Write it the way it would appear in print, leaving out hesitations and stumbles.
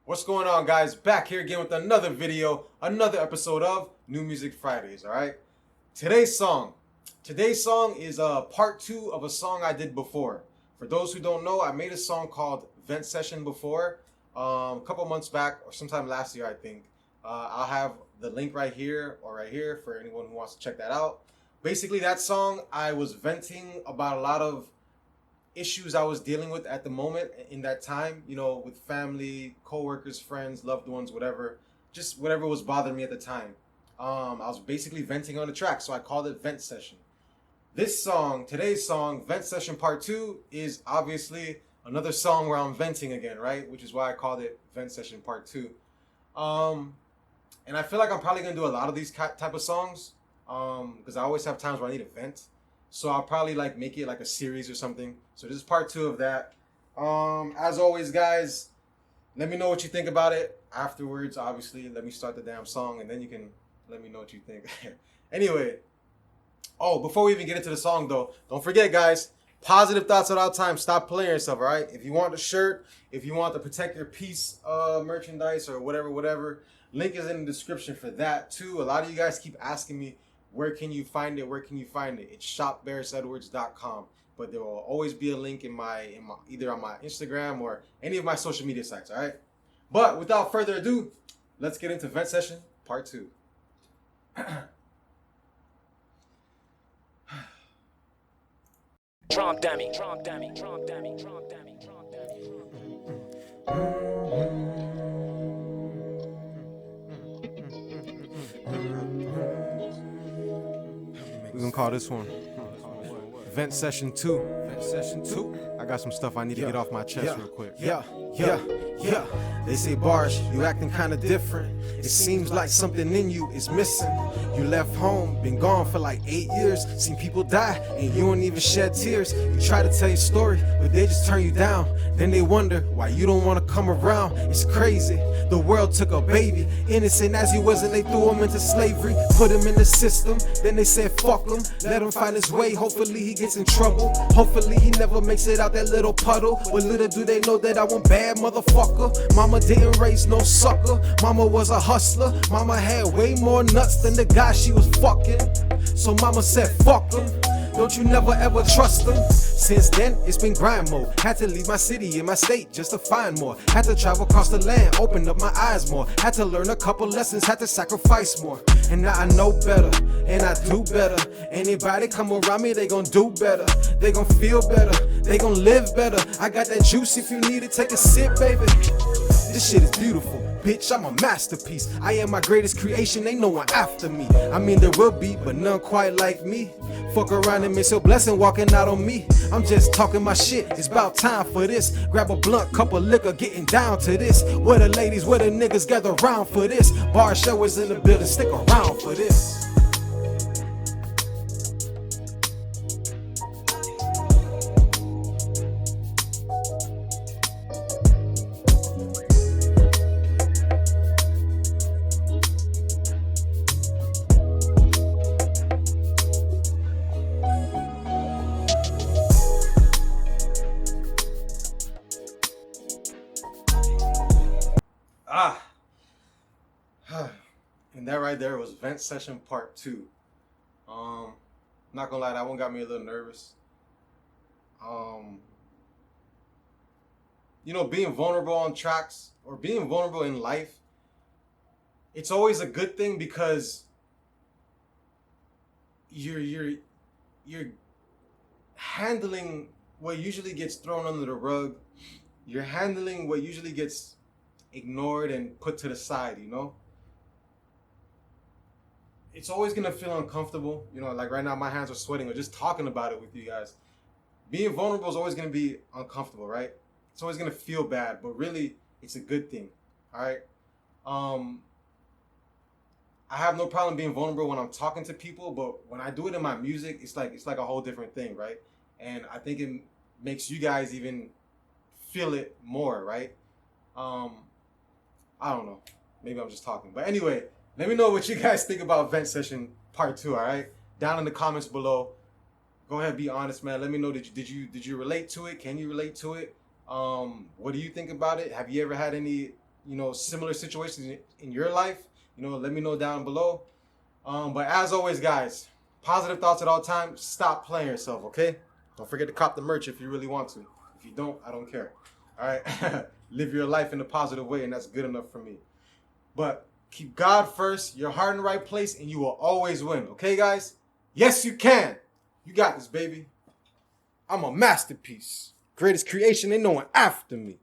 What's going on, guys? Back here again with another video, another episode of New Music Fridays, alright? Today's song is part 2 of a song I did before. For those who don't know, I made a song called Vent Session before, a couple months back, or sometime last year, I think. I'll have the link right here or right here for anyone who wants to check that out. Basically, that song, I was venting about a lot of issues I was dealing with at the moment in that time, you know, with family, co-workers, friends, loved ones, whatever, just whatever was bothering me at the time. I was basically venting on the track, so I called it Vent Session. This song, today's song, Vent Session Part 2, is obviously another song where I'm venting again, right? Which is why I called it Vent Session Part 2. And I feel like I'm probably going to do a lot of these type of songs because I always have times where I need to vent. So I'll probably like make it like a series or something. So this is part 2 of that. As always, guys, let me know what you think about it afterwards. Obviously, let me start the damn song and then you can let me know what you think. Anyway, before we even get into the song though, don't forget, guys, positive thoughts at all times. Stop playing yourself, all right? If you want the shirt, if you want to protect your peace merchandise or whatever, link is in the description for that too. A lot of you guys keep asking me, where can you find it? Where can you find it? It's shopbarisedwards.com. But there will always be a link in my either on my Instagram or any of my social media sites, all right? But without further ado, let's get into Vent Session Part 2. Trump dummy, Trump dummy, Trump dummy, Trump dummy, Trump dummy. We're gonna call this one Vent Session 2. Vent Session 2. I got some stuff I need to get off my chest real quick. Yeah. They say, Barish, you acting kinda different. It seems like something in you is missing. You left home, been gone for like 8 years. Seen people die, and you don't even shed tears. You try to tell your story, but they just turn you down. Then they wonder why you don't wanna come around. It's crazy. The world took a baby, innocent as he was, and they threw him into slavery. Put him in the system, then they said fuck him. Let him find his way, hopefully he gets in trouble. Hopefully he never makes it out that little puddle. But little do they know that I want bad, motherfucker. Mama didn't raise no sucker. Mama was a hustler. Mama had way more nuts than the guy she was fucking. So mama said fuck him. Don't you never ever trust them. Since then, it's been grind mode. Had to leave my city and my state just to find more. Had to travel across the land, open up my eyes more. Had to learn a couple lessons, had to sacrifice more. And now I know better, and I do better. Anybody come around me, they gon' do better. They gon' feel better, they gon' live better. I got that juice if you need it, take a sip, baby. This shit is beautiful. Bitch, I'm a masterpiece. I am my greatest creation, ain't no one after me. I mean, there will be, but none quite like me. Fuck around and miss your blessing walking out on me. I'm just talking my shit, it's about time for this. Grab a blunt, cup of liquor, getting down to this. Where the ladies, where the niggas gather round for this. Barish Edwards in the building, stick around for this. And that right there was Vent Session Part 2. Not gonna lie, that one got me a little nervous. You know, being vulnerable on tracks or being vulnerable in life, it's always a good thing because you're handling what usually gets thrown under the rug. You're handling what usually gets ignored and put to the side, you know? It's always gonna feel uncomfortable, you know, like right now my hands are sweating or just talking about it with you guys. Being vulnerable is always gonna be uncomfortable, right? It's always gonna feel bad, but really it's a good thing, all right? I have no problem being vulnerable when I'm talking to people, but when I do it in my music, it's like a whole different thing, right? And I think it makes you guys even feel it more, right? I don't know. Maybe I'm just talking. But anyway, let me know what you guys think about Vent Session Part 2, all right? Down in the comments below. Go ahead, be honest, man. Let me know, did you relate to it? Can you relate to it? What do you think about it? Have you ever had any similar situations in your life, let me know down below. But as always, guys, positive thoughts at all times. Stop playing yourself, okay? Don't forget to cop the merch if you really want to. If you don't, I don't care. All right? Live your life in a positive way, and that's good enough for me. But keep God first, your heart in the right place, and you will always win. Okay, guys? Yes, you can. You got this, baby. I'm a masterpiece. Greatest creation, ain't no one after me.